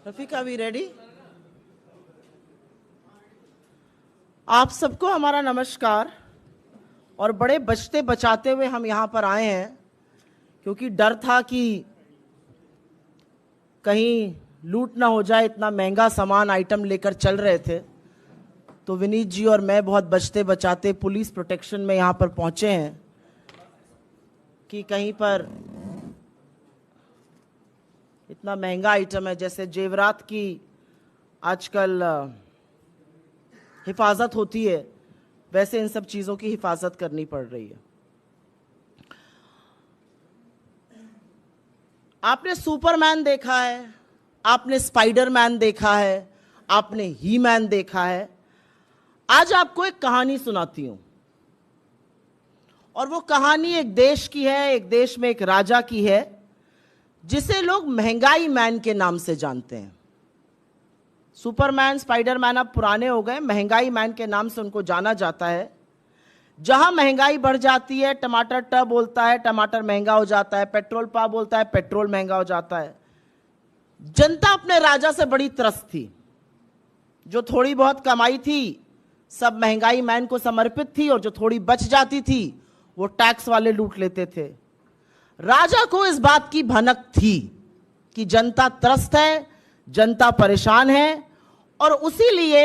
Rafiq, are we ready? आप सबको हमारा नमस्कार। और बड़े बचते बचाते हुए हम यहाँ पर आए हैं, क्योंकि डर था कि कहीं लूट ना हो जाए। इतना महंगा सामान आइटम लेकर चल रहे थे, तो विनीत जी और मैं बहुत बचते बचाते पुलिस प्रोटेक्शन में यहाँ पर पहुँचे हैं कि कहीं पर इतना महंगा आइटम है, जैसे जेवरात की आजकल हिफाजत होती है, वैसे इन सब चीज़ों की हिफाजत करनी पड़ रही है। आपने सुपरमैन देखा है, आपने स्पाइडरमैन देखा है, आपने ही मैन देखा है। आज आपको एक कहानी सुनाती हूं, और वो कहानी एक देश की है, एक देश में एक राजा की है, जिसे लोग महंगाई मैन के नाम से जानते हैं। सुपरमैन, स्पाइडरमैन अब पुराने हो गए, महंगाई मैन के नाम से उनको जाना जाता है। जहां महंगाई बढ़ जाती है, टमाटर ट बोलता है, टमाटर महंगा हो जाता है, पेट्रोल पा बोलता है, पेट्रोल महंगा हो जाता है। जनता अपने राजा से बड़ी त्रस्त थी। जो थोड़ी बहुत कमाई थी सब महंगाई मैन को समर्पित थी, और जो थोड़ी बच जाती थी वो टैक्स वाले लूट लेते थे। राजा को इस बात की भनक थी कि जनता त्रस्त है, जनता परेशान है, और उसी लिए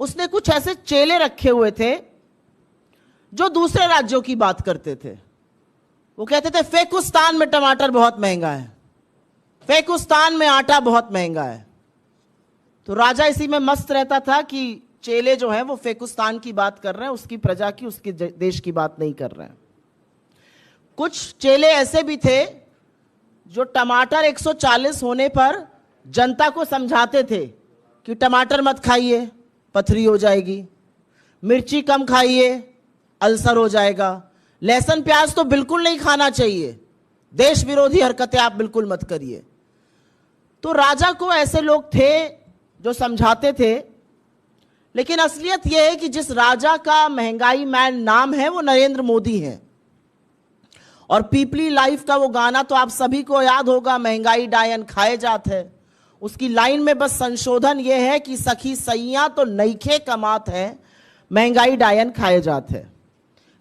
उसने कुछ ऐसे चेले रखे हुए थे जो दूसरे राज्यों की बात करते थे। वो कहते थे फेकुस्तान में टमाटर बहुत महंगा है, फेकुस्तान में आटा बहुत महंगा है। तो राजा इसी में मस्त रहता था कि चेले जो हैं वो फेकुस्तान की बात कर रहे हैं, उसकी प्रजा की, उसके देश की बात नहीं कर रहे हैं। कुछ चेले ऐसे भी थे जो टमाटर 140 होने पर जनता को समझाते थे कि टमाटर मत खाइए, पथरी हो जाएगी, मिर्ची कम खाइए, अल्सर हो जाएगा, लहसुन प्याज तो बिल्कुल नहीं खाना चाहिए, देश विरोधी हरकतें आप बिल्कुल मत करिए। तो राजा को ऐसे लोग थे जो समझाते थे। लेकिन असलियत यह है कि जिस राजा का महंगाई मैन नाम है वो नरेंद्र मोदी है। और पीपली लाइफ का वो गाना तो आप सभी को याद होगा, महंगाई डायन खाए जात है। उसकी लाइन में बस संशोधन ये है कि सखी सैया तो नईखे कमात है, महंगाई डायन खाए जात है।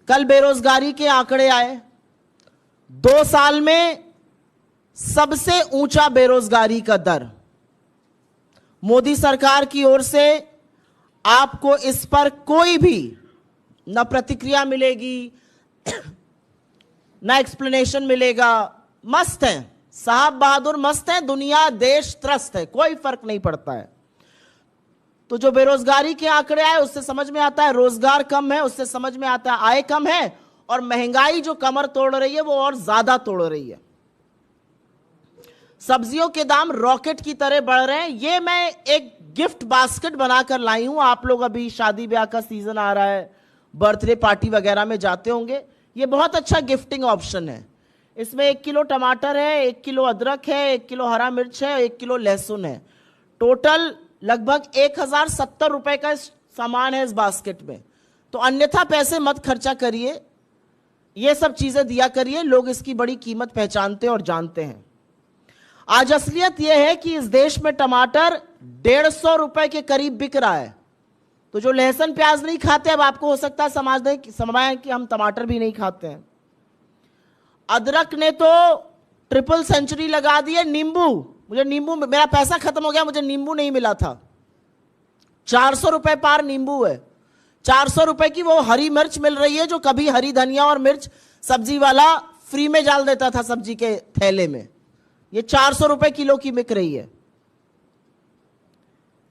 कल बेरोजगारी के आंकड़े आए, 2 साल में सबसे ऊंचा बेरोजगारी का दर। मोदी सरकार की ओर से आपको इस पर कोई भी न प्रतिक्रिया मिलेगी, ना एक्सप्लेनेशन मिलेगा। मस्त है साहब, बहादुर मस्त है, दुनिया देश त्रस्त है, कोई फर्क नहीं पड़ता है। तो जो बेरोजगारी के आंकड़े आए उससे समझ में आता है रोजगार कम है, उससे समझ में आता है आय कम है, और महंगाई जो कमर तोड़ रही है वो और ज्यादा तोड़ रही है। सब्जियों के दाम रॉकेट की तरह बढ़ रहे हैं। ये मैं एक गिफ्ट बास्केट बनाकर लाई हूं। आप लोग अभी शादी ब्याह का सीजन आ रहा है, बर्थडे पार्टी वगैरह में जाते होंगे, ये बहुत अच्छा गिफ्टिंग ऑप्शन है। इसमें 1 किलो टमाटर है, 1 किलो अदरक है, 1 किलो हरा मिर्च है, 1 किलो लहसुन है। टोटल लगभग 1070 रुपए का सामान है इस बास्केट में। तो अन्यथा पैसे मत खर्चा करिए, ये सब चीजें दिया करिए, लोग इसकी बड़ी कीमत पहचानते और जानते हैं। आज असलियत यह है कि इस देश में टमाटर 150 रुपए के करीब बिक रहा है। तो जो लहसुन प्याज नहीं खाते, अब आपको हो सकता है समझाएं कि हम टमाटर भी नहीं खाते हैं। अदरक ने तो ट्रिपल सेंचुरी लगा दी है। नींबू, मुझे नींबू, मेरा पैसा खत्म हो गया, मुझे नींबू नहीं मिला था। 400 रुपए पार नींबू है। 400 रुपए की वो हरी मिर्च मिल रही है जो कभी हरी धनिया और मिर्च सब्जी वाला फ्री में डाल देता था सब्जी के थैले में, ये 400 रुपए किलो की बिक रही है।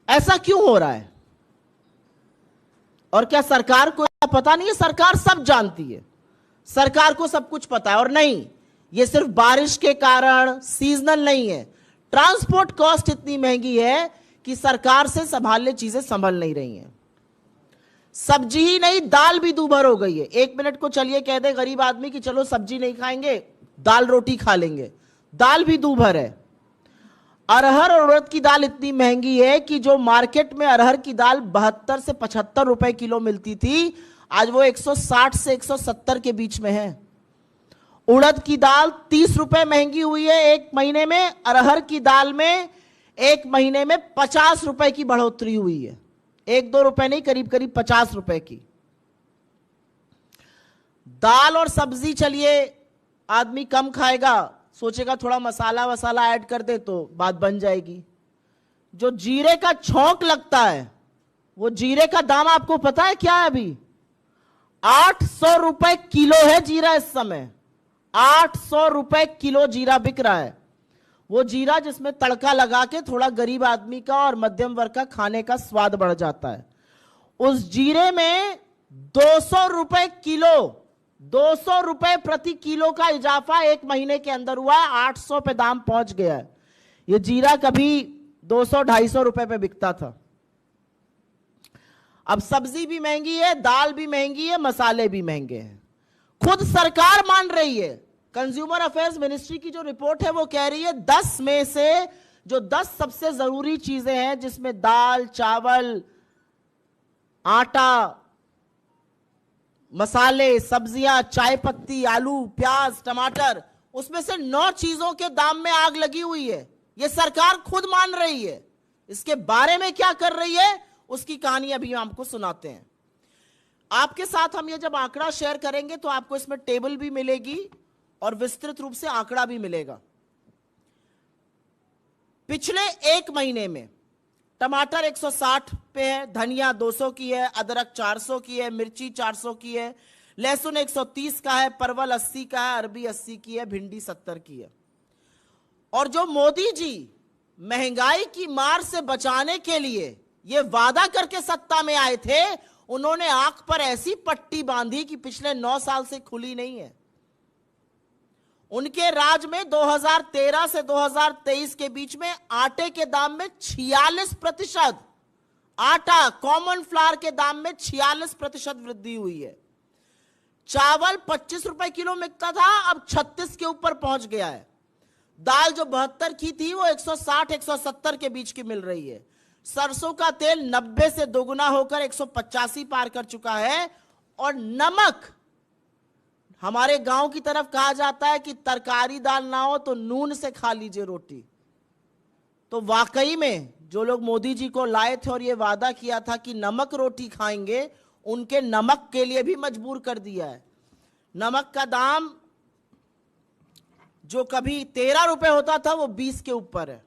ऐसा क्यों हो रहा है? और क्या सरकार को पता नहीं है? सरकार सब जानती है, सरकार को सब कुछ पता है। और नहीं, ये सिर्फ बारिश के कारण सीजनल नहीं है, ट्रांसपोर्ट कॉस्ट इतनी महंगी है कि सरकार से संभालने चीजें संभल नहीं रही हैं। सब्जी ही नहीं, दाल भी दूभर हो गई है। 1 मिनट को चलिए कह दे गरीब आदमी कि चलो सब्जी नहीं खाएंगे, दाल रोटी खा लेंगे, दाल भी दूभर है। अरहर और उड़द की दाल इतनी महंगी है कि जो मार्केट में अरहर की दाल 72 से 75 रुपए किलो मिलती थी, आज वो 160 से 170 के बीच में है। उड़द की दाल 30 रुपए महंगी हुई है एक महीने में। अरहर की दाल में एक महीने में 50 रुपए की बढ़ोतरी हुई है। 1-2 रुपए नहीं, करीब करीब 50 रुपए की। दाल और सब्जी चलिए आदमी कम खाएगा, सोचेगा थोड़ा मसाला वसाला ऐड कर दे तो बात बन जाएगी। जो जीरे का छौंक लगता है, वो जीरे का दाम आपको पता है क्या है? अभी 800 रुपए किलो है जीरा इस समय। 800 रुपए किलो जीरा बिक रहा है। वो जीरा जिसमें तड़का लगा के थोड़ा गरीब आदमी का और मध्यम वर्ग का खाने का स्वाद बढ़ जाता है। उस जीरे में 200 रुपए किलो, 200 रुपए प्रति किलो का इजाफा एक महीने के अंदर हुआ है। 800 पे दाम पहुंच गया है। ये जीरा कभी 200-250 रुपए पे बिकता था। अब सब्जी भी महंगी है, दाल भी महंगी है, मसाले भी महंगे हैं। खुद सरकार मान रही है। कंज्यूमर अफेयर्स मिनिस्ट्री की जो रिपोर्ट है वो कह रही है 10 में से जो 10 सबसे जरूरी चीजें हैं, जिसमें दाल, चावल, आटा, मसाले, सब्जियां, चाय पत्ती, आलू, प्याज, टमाटर, उसमें से 9 चीजों के दाम में आग लगी हुई है। ये सरकार खुद मान रही है। इसके बारे में क्या कर रही है उसकी कहानी अभी हम आपको सुनाते हैं। आपके साथ हम ये जब आंकड़ा शेयर करेंगे तो आपको इसमें टेबल भी मिलेगी और विस्तृत रूप से आंकड़ा भी मिलेगा। पिछले एक महीने में टमाटर 160 पे है, धनिया 200 की है, अदरक 400 की है, मिर्ची 400 की है, लहसुन 130 का है, परवल 80 का है, अरबी 80 की है, भिंडी 70 की है। और जो मोदी जी महंगाई की मार से बचाने के लिए ये वादा करके सत्ता में आए थे, उन्होंने आंख पर ऐसी पट्टी बांधी कि पिछले 9 साल से खुली नहीं है। उनके राज में 2013 से 2023 के बीच में आटे के दाम में 46%, आटा कॉमन फ्लावर के दाम में 46% वृद्धि हुई है। चावल 25 रुपए किलो मिलता था, अब 36 के ऊपर पहुंच गया है। दाल जो 72 की थी वो 160-170 के बीच की मिल रही है। सरसों का तेल 90 से दोगुना होकर 185 पार कर चुका है। और नमक, हमारे गांव की तरफ कहा जाता है कि तरकारी दाल ना हो तो नून से खा लीजिए रोटी। तो वाकई में जो लोग मोदी जी को लाए थे और ये वादा किया था कि नमक रोटी खाएंगे, उनके नमक के लिए भी मजबूर कर दिया है। नमक का दाम जो कभी 13 रुपए होता था वो 20 के ऊपर है।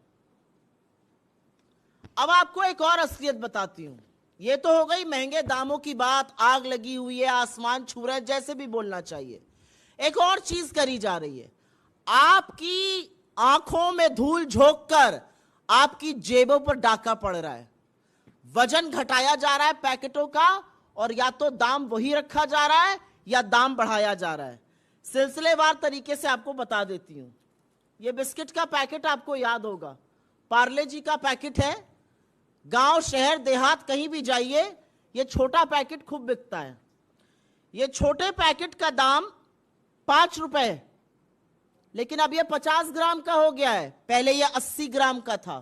अब आपको एक और असलियत बताती हूं। ये तो हो गई महंगे दामों की बात, आग लगी हुई है, आसमान छू रहा है, जैसे भी बोलना चाहिए। एक और चीज करी जा रही है। आपकी आंखों में धूल झोंककर आपकी जेबों पर डाका पड़ रहा है। वजन घटाया जा रहा है पैकेटों का, और या तो दाम वही रखा जा रहा है या दाम बढ़ाया जा रहा है। सिलसिलेवार तरीके से आपको बता देती हूं। ये बिस्किट का पैकेट आपको याद होगा, पार्ले जी का पैकेट है। गांव, शहर, देहात कहीं भी जाइए, ये छोटा पैकेट खूब बिकता है। ये छोटे पैकेट का दाम 5 रुपए, लेकिन अब ये 50 ग्राम का हो गया है। पहले ये 80 ग्राम का था।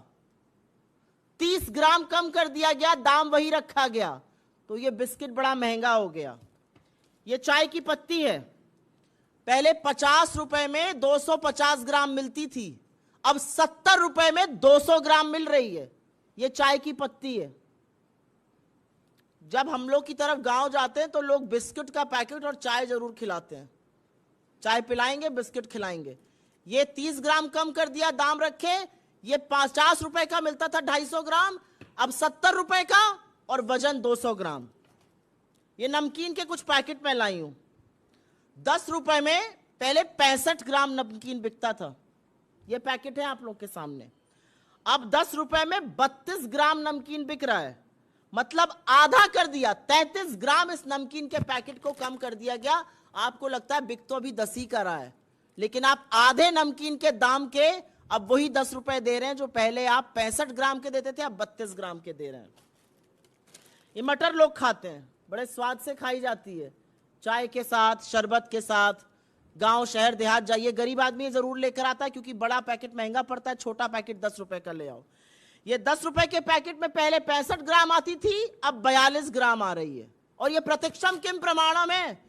30 ग्राम कम कर दिया गया, दाम वही रखा गया, तो ये बिस्किट बड़ा महंगा हो गया। ये चाय की पत्ती है। पहले 50 रुपए में 250 ग्राम मिलती थी, अब 70 रुपए में 200 ग्राम मिल रही है। ये चाय की पत्ती है। जब हम लोग की तरफ गांव जाते हैं तो लोग बिस्किट का पैकेट और चाय जरूर खिलाते हैं। चाय पिलाएंगे, बिस्किट खिलाएंगे। ये 30 ग्राम कम कर दिया, दाम रखे। ये 50 रुपए का मिलता था 250 ग्राम, अब 70 रुपए का, और वजन 200 ग्राम। ये नमकीन के कुछ पैकेट में लाई हूं। 10 रुपए में पहले 65 ग्राम नमकीन बिकता था। ये पैकेट है आप लोग के सामने। अब 10 रुपए में 32 ग्राम नमकीन बिक रहा है, मतलब आधा कर दिया। 33 ग्राम इस नमकीन के पैकेट को कम कर दिया गया। आपको लगता है बिक तो अभी 10 ही का रहा है, लेकिन आप आधे नमकीन के दाम के अब वही 10 रुपए दे रहे हैं जो पहले आप 65 ग्राम के देते थे, अब 32 ग्राम के दे रहे हैं। ये मटर लोग खाते हैं, बड़े स्वाद से खाई जाती है, चाय के साथ, शरबत के साथ। गांव, शहर, देहात जाइए, गरीब आदमी जरूर लेकर आता है क्योंकि बड़ा पैकेट महंगा पड़ता है, छोटा पैकेट 10 रुपए का ले आओ। ये 10 रुपए के पैकेट में पहले 65 ग्राम आती थी, अब 42 ग्राम आ रही है। और ये प्रत्यक्षम किम प्रमाणम है,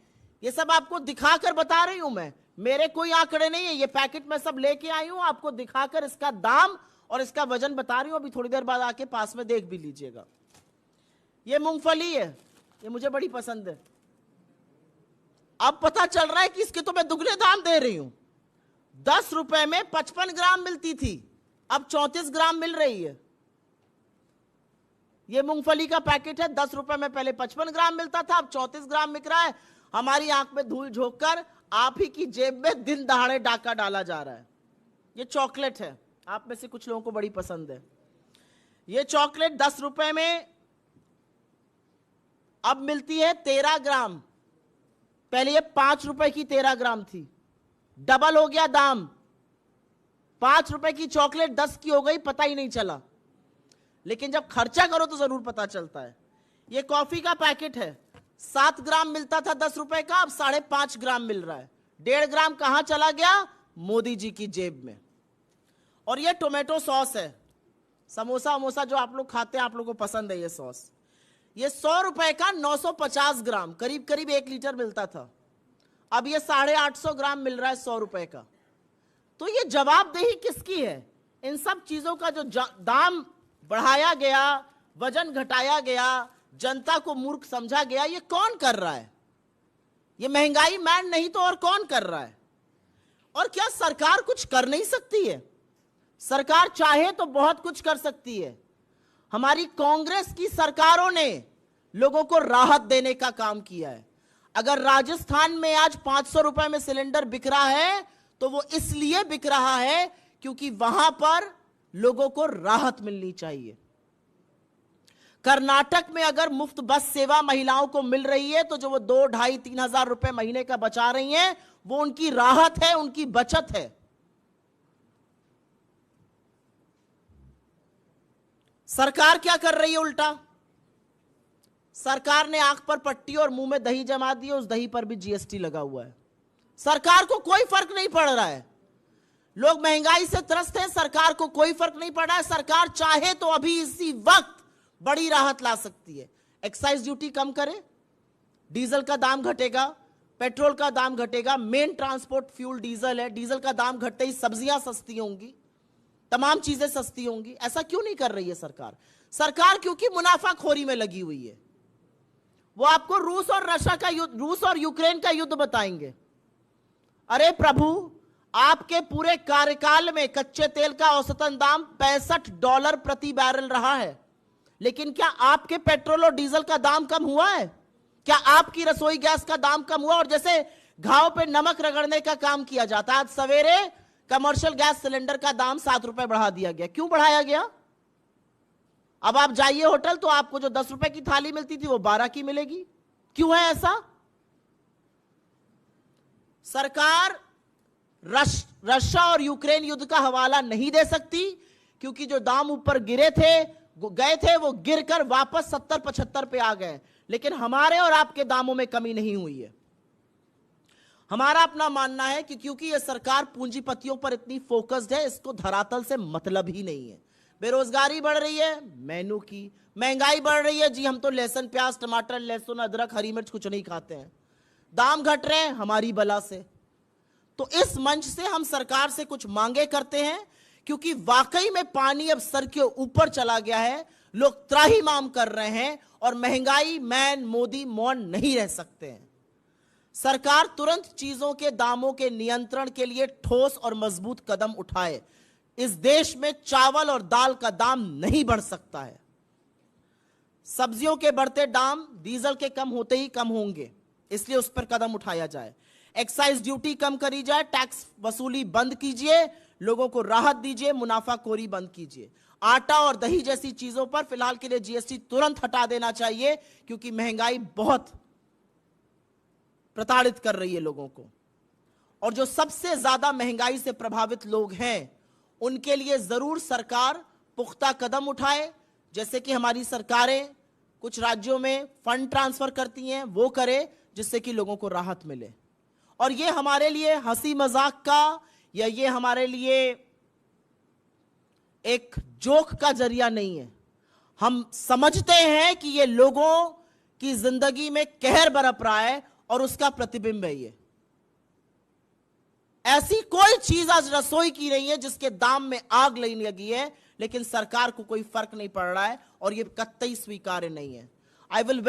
ये सब आपको दिखाकर बता रही हूं मैं। मेरे कोई आंकड़े नहीं है, ये पैकेट मैं सब लेके आई हूं, आपको दिखाकर इसका दाम और इसका वजन बता रही हूं। अभी थोड़ी देर बाद आके पास में देख भी लीजिएगा। ये मूंगफली है, ये मुझे बड़ी पसंद है। अब पता चल रहा है कि इसके तो मैं दुगने दाम दे रही हूं। 10 रुपए में 55 ग्राम मिलती थी, अब 34 ग्राम मिल रही है। ये मूंगफली का पैकेट है, 10 रुपए में पहले 55 ग्राम मिलता था, अब 34 ग्राम मिल रहा है। हमारी आंख में धूल झोंककर आप ही की जेब में दिन दहाड़े डाका डाला जा रहा है। ये चॉकलेट है, आप में से कुछ लोगों को बड़ी पसंद है। ये चॉकलेट 10 रुपए में अब मिलती है 13 ग्राम, पहले ये 5 रुपए की 13 ग्राम थी, डबल हो गया दाम। 5 रुपए की चॉकलेट 10 की हो गई, पता ही नहीं चला। लेकिन जब खर्चा करो तो जरूर पता चलता है। ये कॉफी का पैकेट है, 7 ग्राम मिलता था 10 रुपए का, अब 5.5 ग्राम मिल रहा है। 1.5 ग्राम कहां चला गया? मोदी जी की जेब में। और ये टोमेटो सॉस है, समोसा वमोसा जो आप लोग खाते हैं, आप लोगों को पसंद है ये सॉस। ये 100 रुपए का 950 ग्राम, करीब करीब 1 लीटर मिलता था, अब ये 850 ग्राम मिल रहा है 100 रुपए का। तो ये जवाबदेही किसकी है? इन सब चीजों का जो दाम बढ़ाया गया, वजन घटाया गया, जनता को मूर्ख समझा गया, ये कौन कर रहा है? ये महंगाई मैन नहीं तो और कौन कर रहा है? और क्या सरकार कुछ कर नहीं सकती है? सरकार चाहे तो बहुत कुछ कर सकती है। हमारी कांग्रेस की सरकारों ने लोगों को राहत देने का काम किया है। अगर राजस्थान में आज 500 रुपए में सिलेंडर बिक रहा है तो वो इसलिए बिक रहा है क्योंकि वहां पर लोगों को राहत मिलनी चाहिए। कर्नाटक में अगर मुफ्त बस सेवा महिलाओं को मिल रही है तो जो वो 2, 2.5, 3 हजार रुपए महीने का बचा रही हैं, वो उनकी राहत है, उनकी बचत है। सरकार क्या कर रही है उल्टा? सरकार ने आंख पर पट्टी और मुंह में दही जमा दी, उस दही पर भी जीएसटी लगा हुआ है। सरकार को कोई फर्क नहीं पड़ रहा है। लोग महंगाई से त्रस्त हैं, सरकार को कोई फर्क नहीं पड़ रहा है। सरकार चाहे तो अभी इसी वक्त बड़ी राहत ला सकती है। एक्साइज ड्यूटी कम करे, डीजल का दाम घटेगा, पेट्रोल का दाम घटेगा। मेन ट्रांसपोर्ट फ्यूल डीजल है, डीजल का दाम घटते ही सब्जियां सस्ती होंगी, तमाम चीजें सस्ती होंगी। ऐसा क्यों नहीं कर रही है सरकार? सरकार क्योंकि मुनाफाखोरी में लगी हुई है। वो आपको रूस और रशिया का युद्ध, रूस और यूक्रेन का युद्ध बताएंगे। अरे प्रभु, आपके पूरे कार्यकाल में कच्चे तेल का औसतन दाम $65 प्रति बैरल रहा है, लेकिन क्या आपके पेट्रोल और डीजल का दाम कम हुआ है? क्या आपकी रसोई गैस का दाम कम हुआ? और जैसे घाव पे नमक रगड़ने का काम किया जाता है, आज सवेरे कमर्शियल गैस सिलेंडर का दाम 7 रुपए बढ़ा दिया गया। क्यों बढ़ाया गया? अब आप जाइए होटल तो आपको जो 10 रुपए की थाली मिलती थी वो 12 की मिलेगी। क्यों है ऐसा? सरकार रशिया और यूक्रेन युद्ध का हवाला नहीं दे सकती क्योंकि जो दाम ऊपर गए थे वो गिरकर वापस 70-75 पे आ गए। लेकिन हमारे और आपके दामों में कमी नहीं हुई है। हमारा अपना मानना है कि क्योंकि ये सरकार पूंजीपतियों पर इतनी फोकस्ड है, इसको धरातल से मतलब ही नहीं है। बेरोजगारी बढ़ रही है, मेनू की महंगाई बढ़ रही है, जी हम तो लहसुन प्याज टमाटर लहसुन अदरक हरी मिर्च कुछ नहीं खाते हैं। दाम घट रहे हैं हमारी बला से। तो इस मंच से हम सरकार से कुछ मांगे करते हैं क्योंकि वाकई में पानी अब सर के ऊपर चला गया है, लोग त्राहिमाम कर रहे हैं और महंगाई मैन मोदी मौन नहीं रह सकते हैं। सरकार तुरंत चीजों के दामों के नियंत्रण के लिए ठोस और मजबूत कदम उठाए। इस देश में चावल और दाल का दाम नहीं बढ़ सकता है। सब्जियों के बढ़ते दाम डीजल के कम होते ही कम होंगे, इसलिए उस पर कदम उठाया जाए। एक्साइज ड्यूटी कम करी जाए, टैक्स वसूली बंद कीजिए, लोगों को राहत दीजिए, मुनाफाखोरी बंद कीजिए। आटा और दही जैसी चीजों पर फिलहाल के लिए जीएसटी तुरंत हटा देना चाहिए क्योंकि महंगाई बहुत प्रताड़ित कर रही है लोगों को। और जो सबसे ज्यादा महंगाई से प्रभावित लोग हैं उनके लिए जरूर सरकार पुख्ता कदम उठाए, जैसे कि हमारी सरकारें कुछ राज्यों में फंड ट्रांसफर करती हैं, वो करे जिससे कि लोगों को राहत मिले। और ये हमारे लिए हंसी मजाक का या ये हमारे लिए एक जोक का जरिया नहीं है। हम समझते हैं कि ये लोगों की जिंदगी में कहर बरप रहा है और उसका प्रतिबिंब है ये। ऐसी कोई चीज आज रसोई की नहीं है जिसके दाम में आग नहीं लगी है, लेकिन सरकार को कोई फर्क नहीं पड़ रहा है और यह कतई स्वीकार्य नहीं है। I will